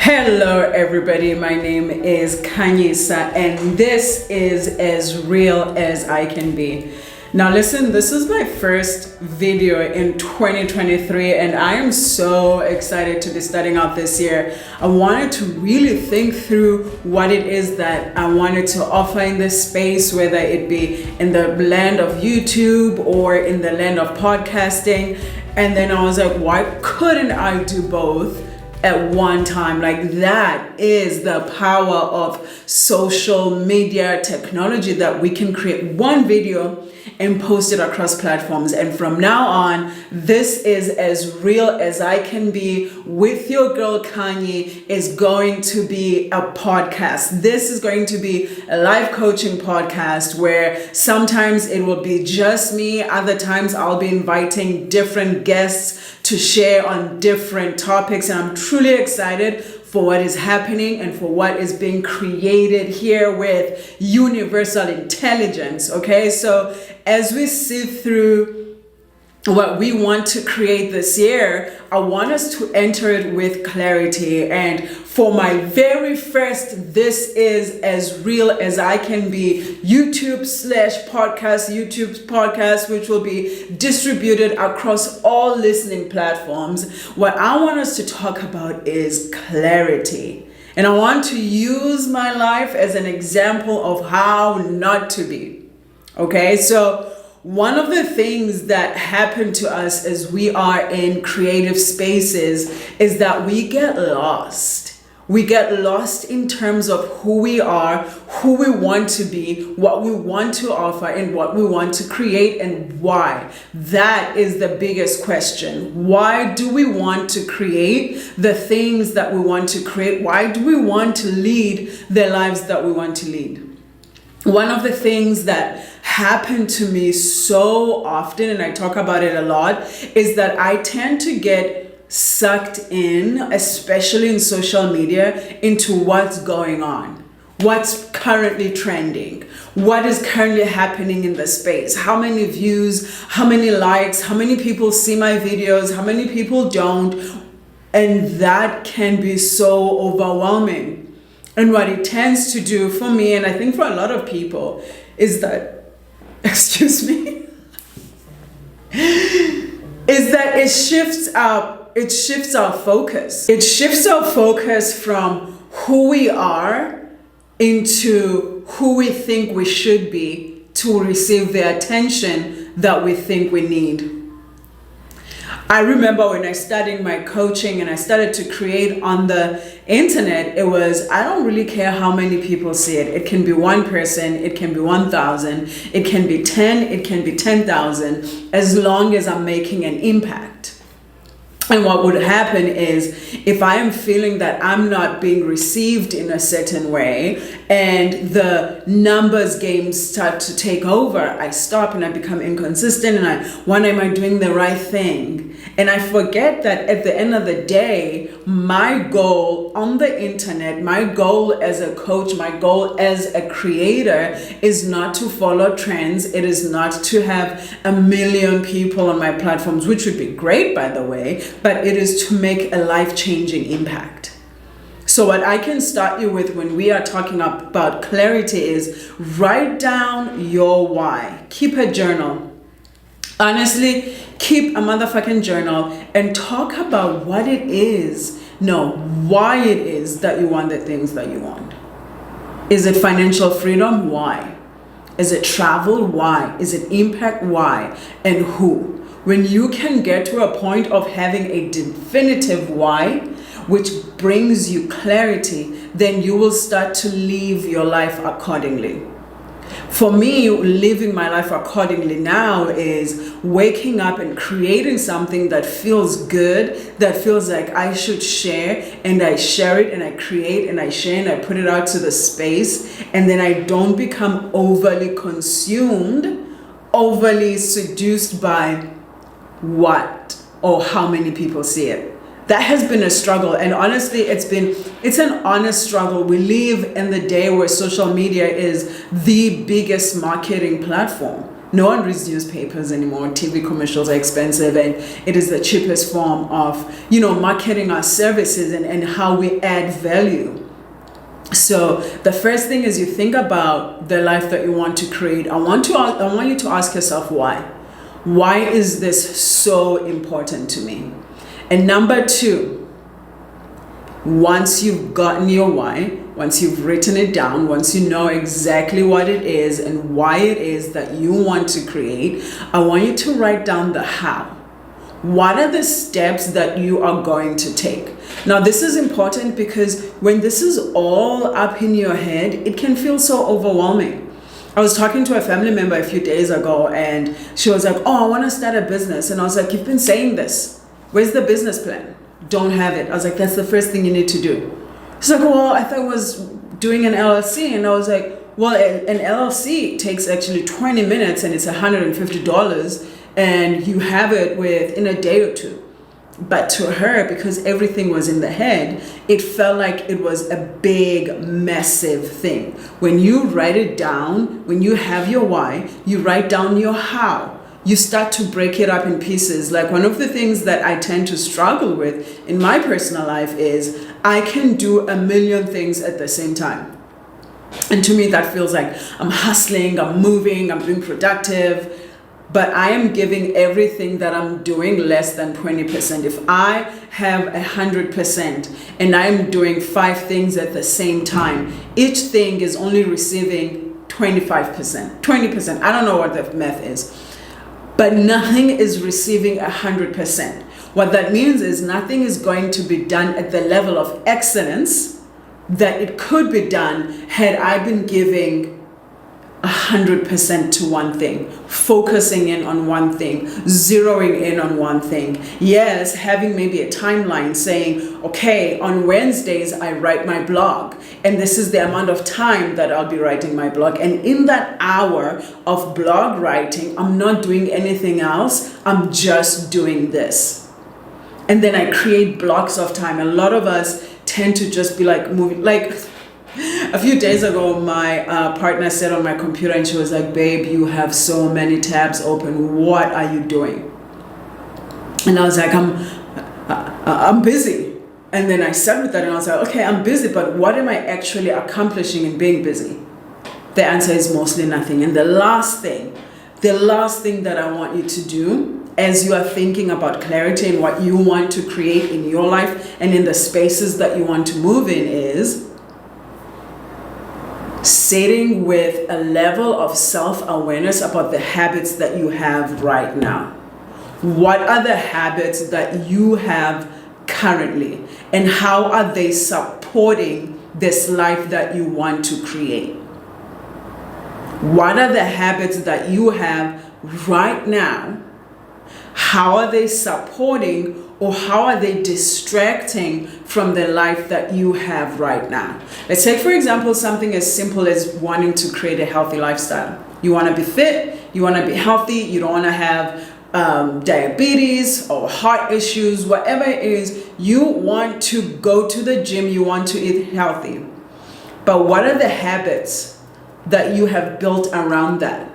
Hello everybody, my name is Kanyisa and this is As Real As I Can Be. Now listen, this is my first video in 2023 and I am so excited to be starting out this year. I wanted to really think through what it is that I wanted to offer in this space, whether it be in the land of YouTube or in the land of podcasting. And then I was like, why couldn't I do both at one time? Like, that is the power of social media technology, that we can create one video and post it across platforms. And from now on, this is As Real As I Can Be with your girl Kanye is going to be a podcast. This is going to be a live coaching podcast where sometimes it will be just me, other times I'll be inviting different guests to share on different topics, and I'm truly excited for what is happening and for what is being created here with universal intelligence. Okay, so as we sift through what we want to create this year, I want us to enter it with clarity. And for my very first This Is As Real As I Can Be YouTube podcast, which will be distributed across all listening platforms, what I want us to talk about is clarity. And I want to use my life as an example of how not to be. Okay, so one of the things that happen to us as we are in creative spaces is that we get lost. We get lost in terms of who we are, who we want to be, what we want to offer, and what we want to create, and why. That is the biggest question. Why do we want to create the things that we want to create? Why do we want to lead the lives that we want to lead? One of the things that happened to me so often, and I talk about it a lot, is that I tend to get sucked in, especially in social media, into what's going on, what's currently trending, what is currently happening in the space, how many views, how many likes, how many people see my videos, how many people don't, and that can be so overwhelming. And what it tends to do for me, and I think for a lot of people, is that, excuse me, is that it shifts our focus. It shifts our focus from who we are into who we think we should be to receive the attention that we think we need. I remember when I started my coaching and I started to create on the internet, it was, I don't really care how many people see it. It can be one person, it can be 1,000, it can be 10, it can be 10,000, as long as I'm making an impact. And what would happen is, if I am feeling that I'm not being received in a certain way and the numbers game start to take over, I stop and I become inconsistent and I wonder, am I doing the right thing? And I forget that at the end of the day, my goal on the internet, my goal as a coach, my goal as a creator is not to follow trends. It is not to have 1 million people on my platforms, which would be great, by the way, but it is to make a life-changing impact. So what I can start you with when we are talking about clarity is write down your why. Keep a journal. Honestly, keep a motherfucking journal and talk about what it is, why it is that you want the things that you want. Is it financial freedom? Why? Is it travel? Why? Is it impact? Why? And who? When you can get to a point of having a definitive why, which brings you clarity, then you will start to live your life accordingly. For me, living my life accordingly now is waking up and creating something that feels good, that feels like I should share, and I share it and I create and I share and I put it out to the space, and then I don't become overly consumed, overly seduced by what or how many people see it. That has been a struggle, and honestly it's an honest struggle. We live in the day where social media is the biggest marketing platform. No one reads newspapers anymore. TV commercials are expensive, and it is the cheapest form of, marketing our services and how we add value. So the first thing is you think about the life that you want to create. I want you to ask yourself why. Why is this so important to me? And number two, once you've gotten your why, once you've written it down, once you know exactly what it is and why it is that you want to create, I want you to write down the how. What are the steps that you are going to take? Now, this is important because when this is all up in your head, it can feel so overwhelming. I was talking to a family member a few days ago, and she was like, oh, I want to start a business. And I was like, you've been saying this. Where's the business plan? Don't have it. I was like, that's the first thing you need to do. She's like, well, I thought I was doing an LLC. And I was like, well, an LLC takes actually 20 minutes and it's $150. And you have it within a day or two. But to her, because everything was in the head, it felt like it was a big, massive thing. When you write it down, when you have your why, you write down your how. You start to break it up in pieces. Like, one of the things that I tend to struggle with in my personal life is I can do a million things at the same time. And to me, that feels like I'm hustling, I'm moving, I'm being productive. But I am giving everything that I'm doing less than 20%. If I have 100% and I'm doing 5 things at the same time, each thing is only receiving 25%, 20%. I don't know what the math is, but nothing is receiving 100%. What that means is nothing is going to be done at the level of excellence that it could be done had I been giving 100% to one thing, focusing in on one thing, zeroing in on one thing. Yes, having maybe a timeline saying, okay, on Wednesdays I write my blog, and this is the amount of time that I'll be writing my blog. And in that hour of blog writing, I'm not doing anything else. I'm just doing this. And then I create blocks of time. A lot of us tend to just be like moving, like a few days ago, my partner sat on my computer and she was like, babe, you have so many tabs open. What are you doing? And I was like, I'm busy. And then I sat with that and I was like, okay, I'm busy, but what am I actually accomplishing in being busy? The answer is mostly nothing. And the last thing that I want you to do as you are thinking about clarity and what you want to create in your life and in the spaces that you want to move in is sitting with a level of self-awareness about the habits that you have right now. What are the habits that you have currently, and how are they supporting this life that you want to create? What are the habits that you have right now? How are they supporting, or how are they distracting from the life that you have right now? Let's take, for example, something as simple as wanting to create a healthy lifestyle. You want to be fit, you want to be healthy, you don't want to have diabetes or heart issues, whatever it is. You want to go to the gym, you want to eat healthy. But what are the habits that you have built around that?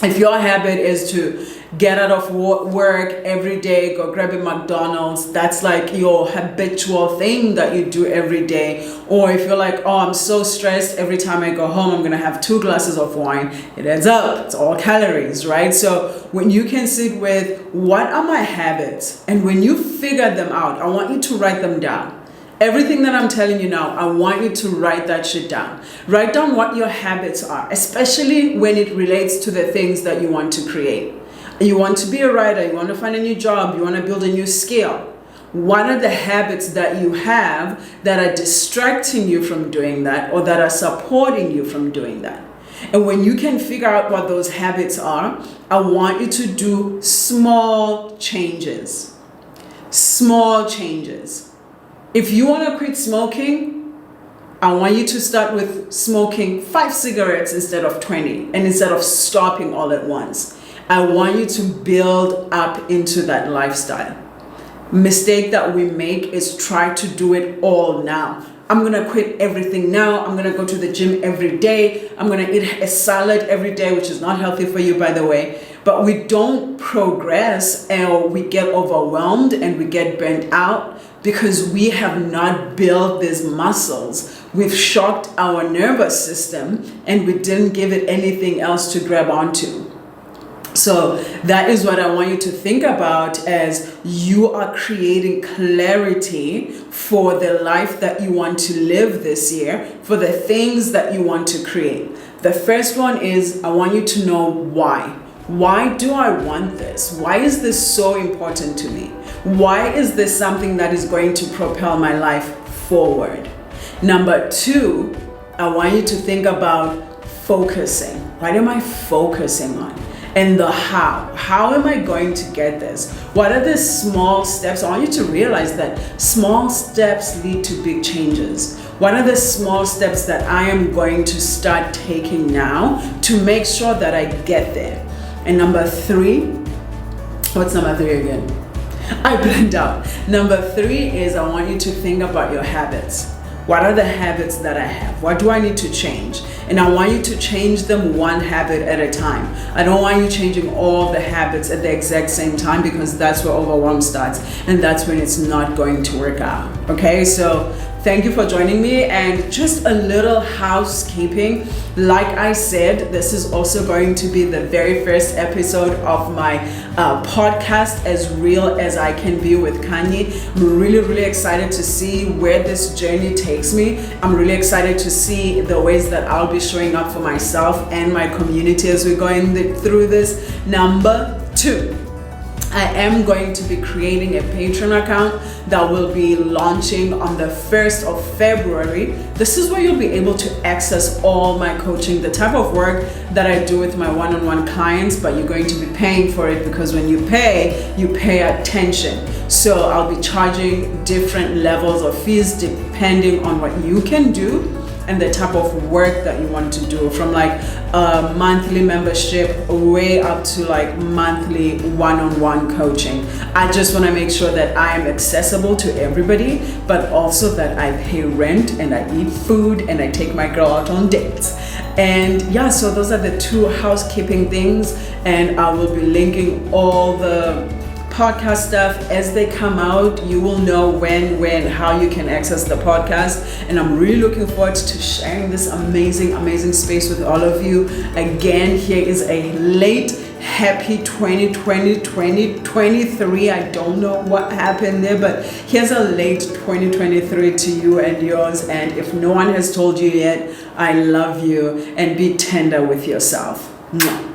If your habit is to get out of work every day, go grab a McDonald's, that's like your habitual thing that you do every day. Or if you're like, oh, I'm so stressed, every time I go home, I'm gonna have 2 glasses of wine, it adds up, it's all calories, right? So when you can sit with, what are my habits? And when you figure them out, I want you to write them down. Everything that I'm telling you now, I want you to write that shit down. Write down what your habits are, especially when it relates to the things that you want to create. You want to be a writer, you want to find a new job, you want to build a new skill. What are the habits that you have that are distracting you from doing that, or that are supporting you from doing that? And when you can figure out what those habits are, I want you to do small changes. Small changes. If you want to quit smoking, I want you to start with smoking 5 cigarettes instead of 20, and instead of stopping all at once. I want you to build up into that lifestyle. mistake that we make is try to do it all now. I'm going to quit everything now. I'm going to go to the gym every day. I'm going to eat a salad every day, which is not healthy for you, by the way. But we don't progress, and we get overwhelmed and we get burnt out because we have not built these muscles. We've shocked our nervous system and we didn't give it anything else to grab onto. So that is what I want you to think about as you are creating clarity for the life that you want to live this year, for the things that you want to create. The first one is I want you to know why. Why do I want this? Why is this so important to me? Why is this something that is going to propel my life forward? Number two, I want you to think about focusing. What am I focusing on? And the how. How am I going to get this? What are the small steps? I want you to realize that small steps lead to big changes. What are the small steps that I am going to start taking now to make sure that I get there? And number three, what's number three again? I blanked out. Number three is I want you to think about your habits. What are the habits that I have? What do I need to change? And I want you to change them one habit at a time. I don't want you changing all the habits at the exact same time because that's where overwhelm starts and that's when it's not going to work out. Okay, so thank you for joining me, and just a little housekeeping. Like I said, this is also going to be the very first episode of my podcast, As Real As I Can Be with Kanye. I'm really excited to see where this journey takes me. I'm really excited to see the ways that I'll be showing up for myself and my community as we're going through this. Number two, I am going to be creating a Patreon account that will be launching on the 1st of February. This is where you'll be able to access all my coaching, the type of work that I do with my one-on-one clients, but you're going to be paying for it because when you pay attention. So I'll be charging different levels of fees depending on what you can do and the type of work that you want to do, from like a monthly membership way up to like monthly one-on-one coaching. I just want to make sure that I am accessible to everybody, but also that I pay rent and I eat food and I take my girl out on dates. And yeah, so those are the two housekeeping things, and I will be linking all the podcast stuff as they come out. You will know when, how you can access the podcast, and I'm really looking forward to sharing this amazing space with all of you. Again, here is a late happy 2023. I don't know what happened there, but here's a late 2023 to you and yours. And if no one has told you yet, I love you, and be tender with yourself. Mwah.